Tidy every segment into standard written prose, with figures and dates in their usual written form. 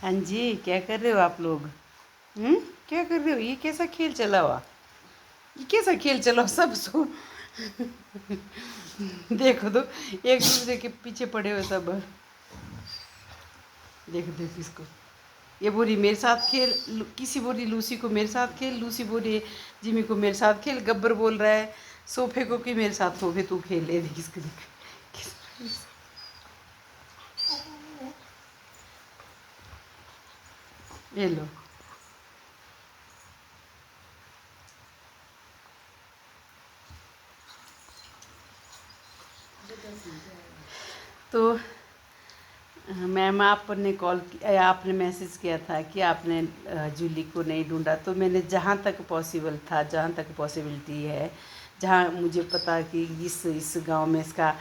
हाँ जी, क्या कर रहे हो आप लोग? हम्म, क्या कर रहे हो? ये कैसा खेल चला हुआ? ये कैसा खेल चला हुआ? सब सो देखो तो, एक दूसरे के पीछे पड़े हुए सब। देखो देखो इसको। ये बोली मेरे साथ खेल, किसी बोली लूसी को मेरे साथ खेल, लूसी बोली जिमी को मेरे साथ खेल, गब्बर बोल रहा है सोफे को कि मेरे साथ सोफे तू खेल ले। देख इसको, देख ये लो। तो मैम, आपने आपने मैसेज किया था कि आपने जूली को नहीं ढूंढा। तो मैंने जहाँ तक पॉसिबल था, जहाँ तक पॉसिबिलिटी है, जहाँ मुझे पता कि इस गांव में इसका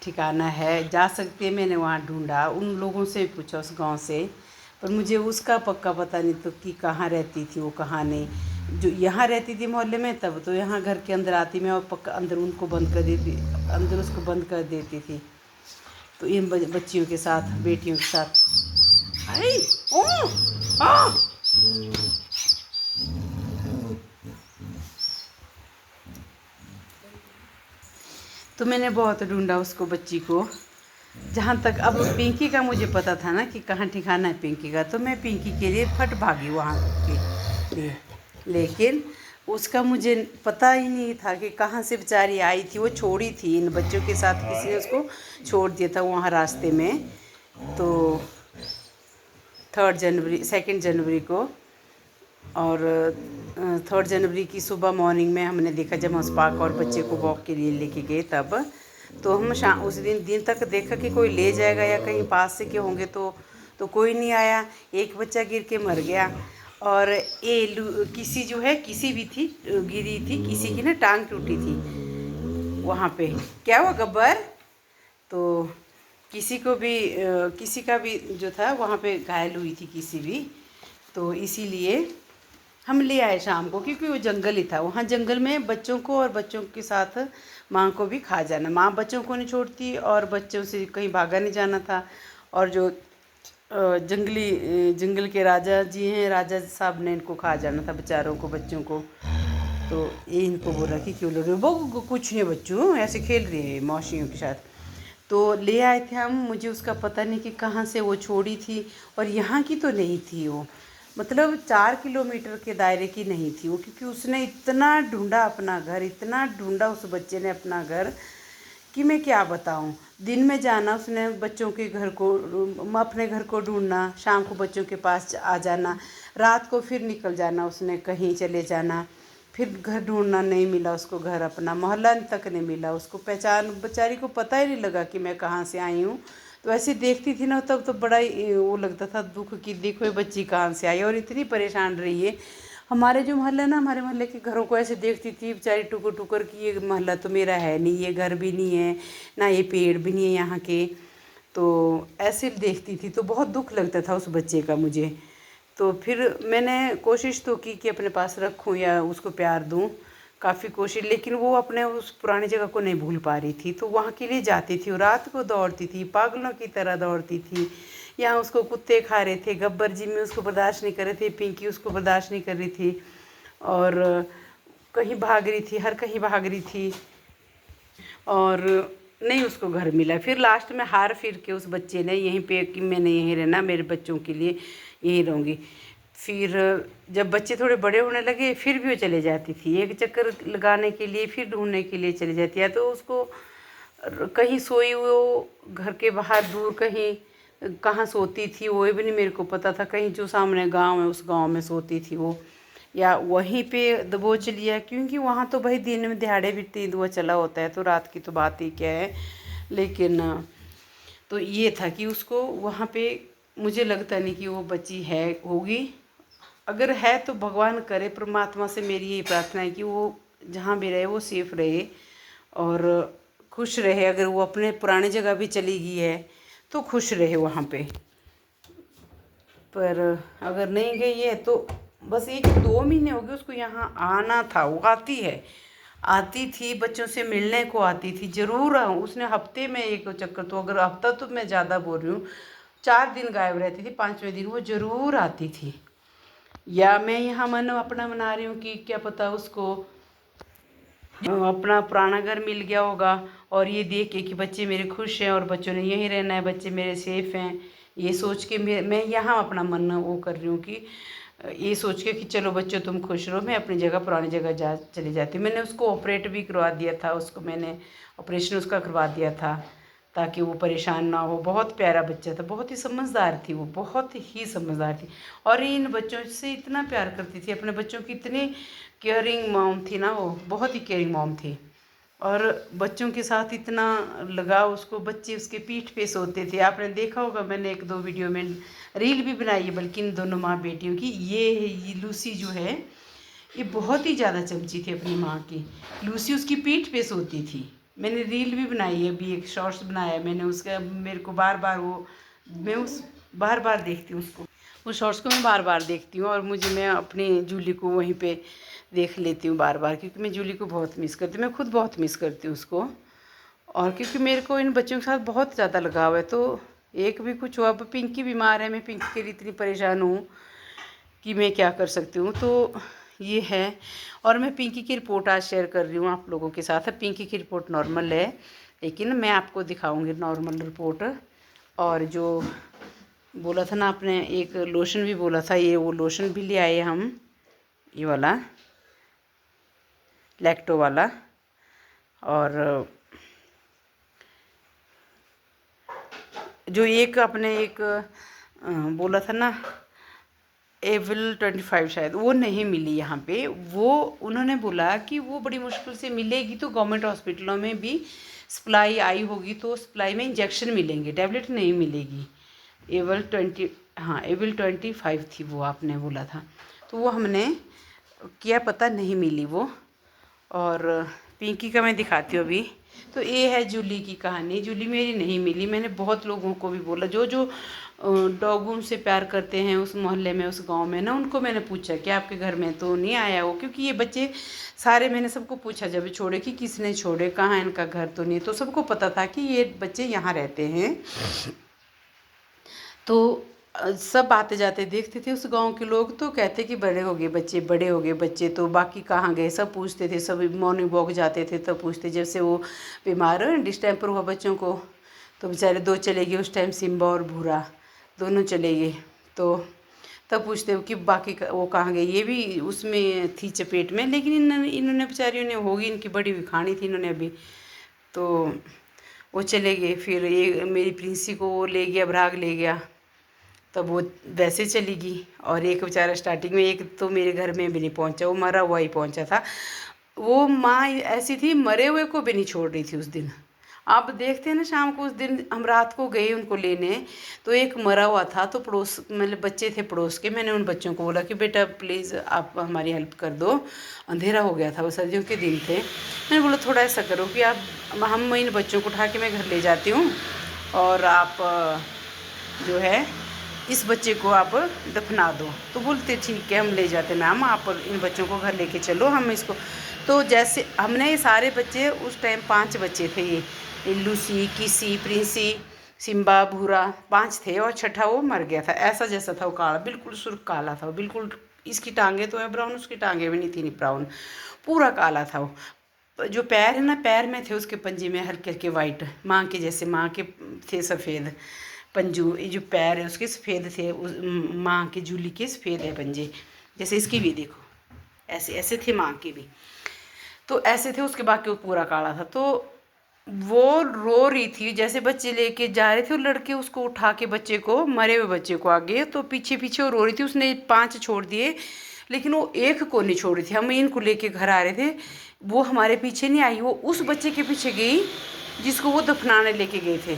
ठिकाना है, जा सकती है, मैंने वहाँ ढूंढा। उन लोगों से भी पूछा उस गांव से, पर मुझे उसका पक्का पता नहीं तो कि कहाँ रहती थी वो, कहाँ नहीं। जो यहाँ रहती थी मोहल्ले में, तब तो यहाँ घर के अंदर आती, मैं और पक्का अंदर उनको बंद कर देती, अंदर उसको बंद कर देती थी। तो इन बच्चियों के साथ, बेटियों के साथ आई। ओ आ तो मैंने बहुत ढूंढा उसको, बच्ची को। जहाँ तक अब पिंकी का मुझे पता था ना कि कहाँ ठिकाना है पिंकी का, तो मैं पिंकी के लिए फट भागी वहाँ के लिए। लेकिन उसका मुझे पता ही नहीं था कि कहाँ से बेचारी आई थी। वो छोड़ी थी इन बच्चों के साथ, किसी ने उसको छोड़ दिया था वहाँ रास्ते में। तो 2 जनवरी को, और 3 जनवरी की सुबह मॉर्निंग में हमने देखा, जब हम पार्क और बच्चे को वॉक के लिए लेके गए तब। तो हम शाम उस दिन तक देखा कि कोई ले जाएगा या कहीं पास से के होंगे, तो कोई नहीं आया। एक बच्चा गिर के मर गया, और किसी जो है, किसी भी थी, गिरी थी, किसी की ना टांग टूटी थी वहाँ पे। क्या हुआ गब्बर? तो किसी को भी किसी का भी जो था वहाँ पे घायल हुई थी किसी भी। तो इसीलिए हम ले आए शाम को, क्योंकि वो जंगल ही था। वहाँ जंगल में बच्चों को और बच्चों के साथ माँ को भी खा जाना, माँ बच्चों को नहीं छोड़ती और बच्चों से कहीं भागा नहीं जाना था। और जो जंगल के राजा जी हैं, राजा साहब ने इनको खा जाना था बेचारों को, बच्चों को। तो ये इनको बोला कि क्यों लोग वो कुछ नहीं, बच्चों ऐसे खेल रहे हैं मौसियों के साथ। तो ले आए थे हम। मुझे उसका पता नहीं कि कहाँ से वो छोड़ी थी, और यहाँ की तो नहीं थी वो। मतलब 4 किलोमीटर के दायरे की नहीं थी वो, क्योंकि उसने इतना ढूंढा अपना घर, इतना ढूंढा उस बच्चे ने अपना घर कि मैं क्या बताऊं। दिन में जाना उसने बच्चों के घर को, अपने घर को ढूंढना, शाम को बच्चों के पास आ जाना, रात को फिर निकल जाना, उसने कहीं चले जाना। फिर घर ढूंढना, नहीं मिला उसको घर, अपना मोहल्ला तक नहीं मिला उसको, पहचान बेचारी को पता ही नहीं लगा कि मैं कहाँ से आई हूँ। तो ऐसे देखती थी ना, तब तो बड़ा ही वो लगता था दुख कि देखो ये बच्ची कहाँ से आई, और इतनी परेशान रही है। हमारे जो मोहल्ला ना, हमारे मोहल्ले के घरों को ऐसे देखती थी बेचारी टुकर टुकर कि ये मोहल्ला तो मेरा है नहीं, ये घर भी नहीं है ना, ये पेड़ भी नहीं है यहाँ के। तो ऐसे देखती थी, तो बहुत दुख लगता था उस बच्चे का मुझे। तो फिर मैंने कोशिश तो की कि अपने पास रखूँ या उसको प्यार दूँ, काफ़ी कोशिश, लेकिन वो अपने उस पुरानी जगह को नहीं भूल पा रही थी। तो वहाँ के लिए जाती थी, रात को दौड़ती थी, पागलों की तरह दौड़ती थी। यहाँ उसको कुत्ते खा रहे थे, गब्बर जी में उसको बर्दाश्त नहीं कर रहे थे, पिंकी उसको बर्दाश्त नहीं कर रही थी, और कहीं भाग रही थी, हर कहीं भाग रही थी, और नहीं उसको घर मिला। फिर लास्ट में हार फिर के उस बच्चे ने यहीं पे कि मैंने यहीं रहना, मेरे बच्चों के लिए यहीं रहूँगी। फिर जब बच्चे थोड़े बड़े होने लगे, फिर भी वो चले जाती थी, एक चक्कर लगाने के लिए, फिर ढूंढने के लिए चली जाती है। तो उसको कहीं सोई वो घर के बाहर दूर कहीं, कहाँ सोती थी वो भी नहीं मेरे को पता था। कहीं जो सामने गांव है उस गांव में सोती थी वो, या वहीं पे दबोच लिया, क्योंकि वहाँ तो भाई दिन में दिहाड़े भी तेंदुआ चला होता है, तो रात की तो बात ही क्या है। लेकिन तो ये था कि उसको वहाँ पे, मुझे लगता नहीं कि वो बच्ची है होगी। अगर है तो भगवान करे, परमात्मा से मेरी यही प्रार्थना है कि वो जहाँ भी रहे वो सेफ रहे और खुश रहे। अगर वो अपने पुराने जगह भी चली गई है तो खुश रहे वहाँ पे। पर अगर नहीं गई है तो बस 1-2 महीने हो गए उसको यहाँ आना था। वो आती है, आती थी, बच्चों से मिलने को आती थी ज़रूर। उसने हफ्ते में एक चक्कर, तो अगर हफ्ता तो मैं ज़्यादा बोल रही हूँ, 4 दिन गायब रहती थी, 5वें दिन वो ज़रूर आती थी। या मैं यहाँ मन अपना मना रही हूँ कि क्या पता उसको अपना पुराना घर मिल गया होगा, और ये देख के कि बच्चे मेरे खुश हैं और बच्चों ने यहीं रहना है, बच्चे मेरे सेफ़ हैं, ये सोच के मैं यहाँ अपना मन वो कर रही हूँ कि ये सोच के कि चलो बच्चों तुम खुश रहो, मैं अपनी जगह पुरानी जगह चली जाती। मैंने उसको ऑपरेट भी करवा दिया था, उसको मैंने ऑपरेशन उसका करवा दिया था ताकि वो परेशान ना हो। बहुत प्यारा बच्चा था, बहुत ही समझदार थी वो, बहुत ही समझदार थी, और इन बच्चों से इतना प्यार करती थी, अपने बच्चों की इतनी केयरिंग मॉम थी ना वो, बहुत ही केयरिंग मॉम थी। और बच्चों के साथ इतना लगाव उसको, बच्चे उसके पीठ पे सोते थे। आपने देखा होगा, मैंने 1-2 वीडियो में रील भी बनाई है, बल्कि इन दोनों माँ बेटियों की। ये लूसी जो है ये बहुत ही ज़्यादा चमची थी अपनी माँ की। लूसी उसकी पीठ पे सोती थी। मैंने रील भी बनाई है, अभी एक शॉर्ट्स बनाया है मैंने उसका। मेरे को बार बार वो मैं उस बार बार देखती हूँ उसको, उस शॉर्ट्स को मैं बार बार देखती हूँ, और मैं अपनी जूली को वहीं पे देख लेती हूँ बार बार, क्योंकि मैं जूली को बहुत मिस करती हूँ। मैं खुद बहुत मिस करती हूँ उसको, और क्योंकि मेरे को इन बच्चों के साथ बहुत ज़्यादा लगाव है। तो एक भी कुछ हुआ, अब पिंकी बीमार है, मैं पिंकी के लिए इतनी परेशान हूँ कि मैं क्या कर सकती हूँ। तो ये है, और मैं पिंकी की रिपोर्ट आज शेयर कर रही हूँ आप लोगों के साथ। पिंकी की रिपोर्ट नॉर्मल है, लेकिन मैं आपको दिखाऊंगी नॉर्मल रिपोर्ट। और जो बोला था ना आपने, एक लोशन भी बोला था, ये वो लोशन भी ले आए हम, ये वाला लैक्टो वाला। और जो एक आपने एक बोला था ना एविल 25 शायद, वो नहीं मिली यहाँ पे। वो उन्होंने बोला कि वो बड़ी मुश्किल से मिलेगी, तो गवर्नमेंट हॉस्पिटलों में भी सप्लाई आई होगी, तो सप्लाई में इंजेक्शन मिलेंगे, टैबलेट नहीं मिलेगी। एविल 20, हाँ एविल 25 थी वो आपने बोला था, तो वो हमने किया पता नहीं मिली वो। और पिंकी का मैं दिखाती हूँ अभी। तो ये है जूली की कहानी। जूली मेरी नहीं मिली। मैंने बहुत लोगों को भी बोला, जो जो डॉगों से प्यार करते हैं उस मोहल्ले में, उस गांव में ना, उनको मैंने पूछा कि आपके घर में तो नहीं आया हो, क्योंकि ये बच्चे सारे, मैंने सबको पूछा जब छोड़े कि किसने छोड़े, कहाँ इनका घर तो नहीं, तो सबको पता था कि ये बच्चे यहाँ रहते हैं। तो सब आते जाते देखते थे उस गांव के लोग, तो कहते कि बड़े हो गए बच्चे, बड़े हो गए बच्चे, तो बाकी कहाँ गए सब पूछते थे। सब मॉर्निंग वॉक जाते थे तब पूछते, जब से वो बीमार हो डिस्टेम्पर हुआ बच्चों को, तो बेचारे 2 चले गए उस टाइम, सिम्बा और भूरा दोनों चले गए। तो तब पूछते हो कि बाकी वो कहाँ गए, ये भी उसमें थी चपेट में, लेकिन इन्होंने बेचारियों ने, होगी इनकी बड़ी हुई खानी थी इन्होंने अभी, तो वो चले गए। फिर ये मेरी प्रिंसी को वो ले गया, भराग ले गया, तब वो वैसे चली गई। और एक बेचारा स्टार्टिंग में, एक तो मेरे घर में भी नहीं पहुंचा, वो मरा हुआ ही पहुंचा था। वो माँ ऐसी थी, मरे हुए को भी नहीं छोड़ रही थी उस दिन। आप देखते हैं ना शाम को, उस दिन हम रात को गए उनको लेने, तो एक मरा हुआ था, तो पड़ोस मतलब बच्चे थे पड़ोस के, मैंने उन बच्चों को बोला कि बेटा प्लीज़ आप हमारी हेल्प कर दो, अंधेरा हो गया था, वो सर्दियों के दिन थे। मैंने बोला थोड़ा ऐसा करो कि आप, हम इन बच्चों को उठा के मैं घर ले जाती हूँ, और आप जो है इस बच्चे को आप दफना दो। तो बोलते ठीक है हम ले जाते, मैम आप इन बच्चों को घर लेके चलो, हम इसको। तो जैसे हमने ये सारे बच्चे, उस टाइम 5 बच्चे थे, ये लूसी, किसी, प्रिंसी, सिम्बा, भूरा, 5 थे, और छठा वो मर गया था। ऐसा जैसा था वो, काला, बिल्कुल सुर्ख काला था वो, बिल्कुल। इसकी टांगें तो है ब्राउन, उसकी टांगें भी नहीं थी नहीं ब्राउन, पूरा काला था वो। जो पैर है ना, पैर में थे उसके पंजे में हल्के हल्के वाइट, माँ के जैसे, माँ के थे सफ़ेद पंजू, ये जो पैर है उसके सफ़ेद थे, उस माँ के जूली के सफ़ेद है पंजे, जैसे इसकी भी देखो, ऐसे ऐसे थे माँ के भी, तो ऐसे थे उसके, बाकी वो पूरा काला था। तो वो रो रही थी, जैसे बच्चे लेके जा रहे थे, वो लड़के उसको उठा के, बच्चे को, मरे हुए बच्चे को आगे, तो पीछे पीछे वो रो रही थी। उसने 5 छोड़ दिए, लेकिन वो एक को नहीं छोड़ रही थी। हम इनको लेके घर आ रहे थे, वो हमारे पीछे नहीं आई, वो उस बच्चे के पीछे गई जिसको वो दफनाने लेके गए थे,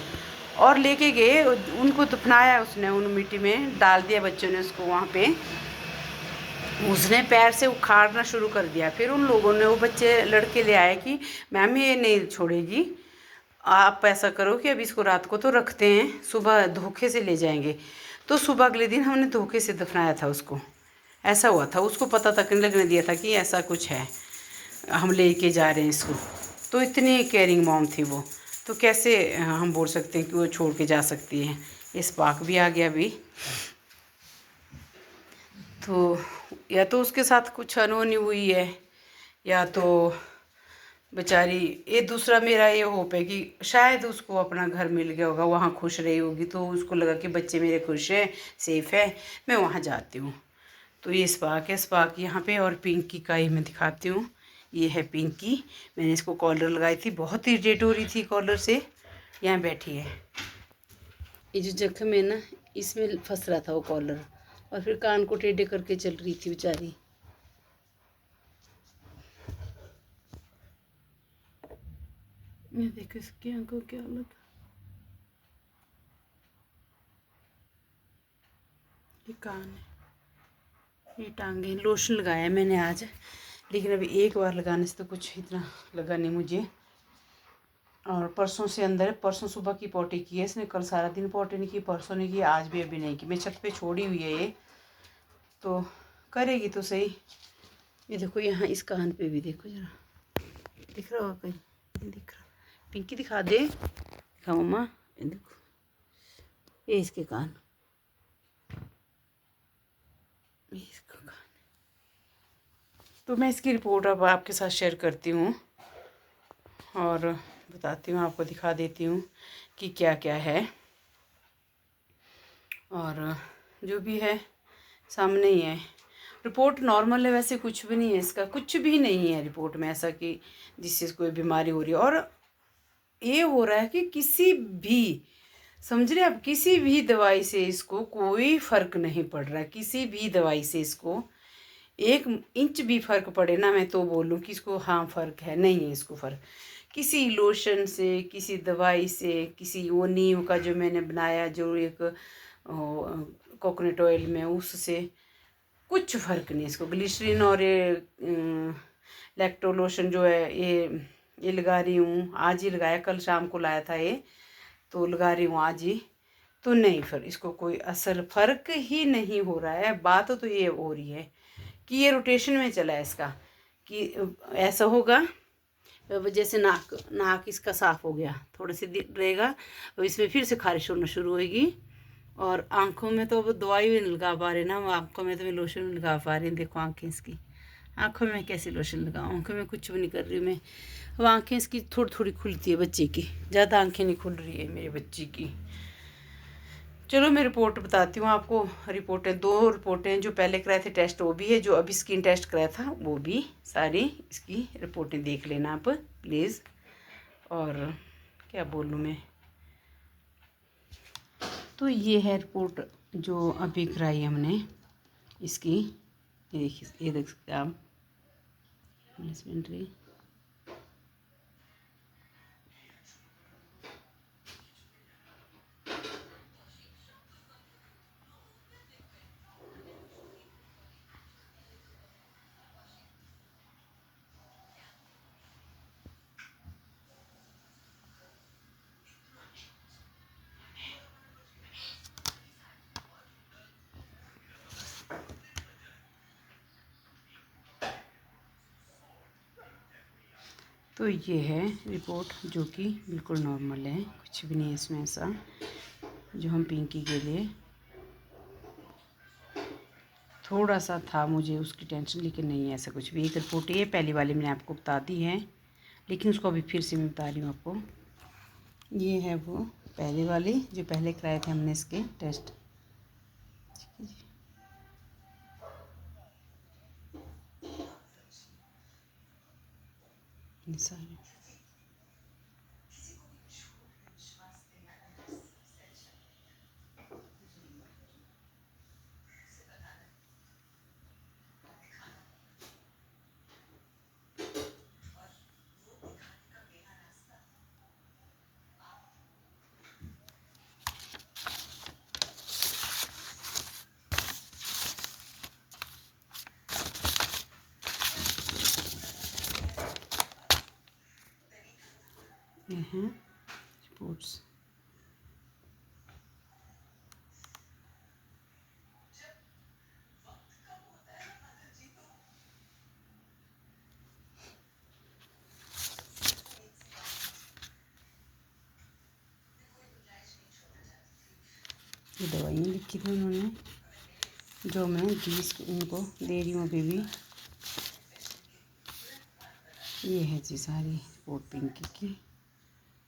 और लेके गए उनको, दफनाया उसने, उन मिट्टी में डाल दिया बच्चों ने उसको वहाँ पे। उसने पैर से उखाड़ना शुरू कर दिया। फिर उन लोगों ने, वो बच्चे लड़के ले आए कि मैम ये नहीं छोड़ेगी, आप ऐसा करो कि अब इसको रात को तो रखते हैं, सुबह धोखे से ले जाएंगे। तो सुबह अगले दिन हमने धोखे से दफनाया था उसको। ऐसा हुआ था, उसको पता तक नहीं लगने दिया था कि ऐसा कुछ है, हम लेके जा रहे हैं इसको। तो इतनी केयरिंग मॉम थी वो, तो कैसे हम बोल सकते हैं कि वो छोड़ के जा सकती है। ये स्पार्क भी आ गया अभी। तो या तो उसके साथ कुछ अनहोनी हुई है, या तो बेचारी, ये दूसरा मेरा ये होप है कि शायद उसको अपना घर मिल गया होगा, वहाँ खुश रही होगी, तो उसको लगा कि बच्चे मेरे खुश हैं, सेफ़ है, मैं वहाँ जाती हूँ। तो ये स्पार्क है, स्पार्क यहाँ पे। और पिंकी का ही मैं दिखाती हूँ। ये है पिंकी। मैंने इसको कॉलर लगाई थी, बहुत इरिटेट हो रही थी कॉलर से। यहाँ बैठी है। ये जो जख्म है ना, इसमें फंस रहा था वो कॉलर, और फिर कान को टेढ़े करके चल रही थी बेचारी। ये देखो इसकी आंखों की हालत। ये कान है, ये टांगे। लोशन लगाया मैंने आज, लेकिन अभी एक बार लगाने से तो कुछ इतना लगा नहीं मुझे। और परसों से अंदर है, परसों सुबह की पोटी की है इसने, कल सारा दिन पोटी नहीं की, परसों नहीं की, आज भी अभी नहीं की। मैं छत पे छोड़ी हुई है ये, तो करेगी तो सही। ये देखो यहाँ इस कान पे भी देखो जरा, दिख रहा होगा कहीं? नहीं दिख रहा। पिंकी दिखा दे, दिखा मम्मा। ये देखो, ये इसके कान, ये इसका कान। तो मैं इसकी रिपोर्ट अब आपके साथ शेयर करती हूँ और बताती हूँ, आपको दिखा देती हूँ कि क्या क्या है। और जो भी है सामने ही है। रिपोर्ट नॉर्मल है, वैसे कुछ भी नहीं है इसका, कुछ भी नहीं है रिपोर्ट में ऐसा कि जिससे कोई बीमारी हो रही है। और ये हो रहा है कि किसी भी, समझ रहे आप, किसी भी दवाई से इसको कोई फ़र्क नहीं पड़ रहा है। किसी भी दवाई से इसको 1 इंच भी फ़र्क पड़े ना, मैं तो बोलूँ कि इसको हाँ फ़र्क है, नहीं है इसको फ़र्क। किसी लोशन से, किसी दवाई से, किसी वो नीम का जो मैंने बनाया, जो एक कोकोनट ऑयल में, उससे कुछ फ़र्क नहीं इसको। ग्लिसरीन और ये लैक्टो लोशन जो है, ये लगा रही हूँ, आज ही लगाया, कल शाम को लाया था ये, तो लगा रही हूँ आज ही। तो नहीं, फिर इसको कोई असल फ़र्क ही नहीं हो रहा है। बात तो ये हो रही है कि ये रोटेशन में चला है इसका, कि ऐसा होगा। अब जैसे नाक नाक इसका साफ़ हो गया, थोड़े से रहेगा, अब इसमें फिर से खारिश होना शुरू होगी। और आँखों में तो अब दवाई भी नहीं लगा पा रही ना, आँखों में तो मैं लोशन नहीं लगा पा रही। देखो आँखें इसकी, आँखों में कैसे लोशन लगाऊँ? आँखों में कुछ भी नहीं कर रही मैं। अब आँखें इसकी थोड़ी थोड़ी खुलती है बच्चे की, ज़्यादा आँखें नहीं खुल रही है मेरे बच्चे की। चलो मैं रिपोर्ट बताती हूँ आपको। रिपोर्टें 2 रिपोर्टें जो पहले कराए थे टेस्ट, वो भी है, जो अभी स्किन टेस्ट कराया था वो भी, सारी इसकी रिपोर्टें देख लेना आप प्लीज़। और क्या बोलूँ मैं, तो ये है रिपोर्ट जो अभी कराई हमने इसकी। ये देखिए, ये देख सकते हैं आप, मिनट्री। तो ये है रिपोर्ट जो कि बिल्कुल नॉर्मल है, कुछ भी नहीं है इसमें ऐसा जो हम पिंकी के लिए, थोड़ा सा था मुझे उसकी टेंशन, लेकिन नहीं है ऐसा कुछ भी। एक रिपोर्ट ये पहली वाली मैंने आपको बता दी है, लेकिन उसको अभी फिर से मैं बता रही हूँ आपको। ये है वो पहले वाली जो पहले कराए थे हमने इसके टेस्ट। ये सारे ये हैं रिपोर्ट्स। ये दवाइयाँ लिखी थी उन्होंने, जो मैं इनको दे रही हूँ अभी भी। ये है जी सारी रिपोर्ट पिंकी की।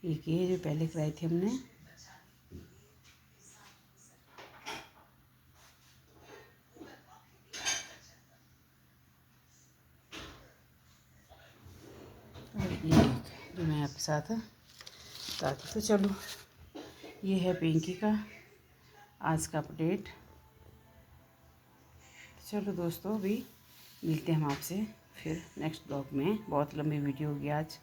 एक ये जो पहले कराई थी हमने। और ये जो मैं आपके साथ बताती, तो चलो ये है पिंकी का आज का अपडेट। चलो दोस्तों, अभी मिलते हैं हम आपसे फिर नेक्स्ट ब्लॉग में। बहुत लंबी वीडियो होगी आज।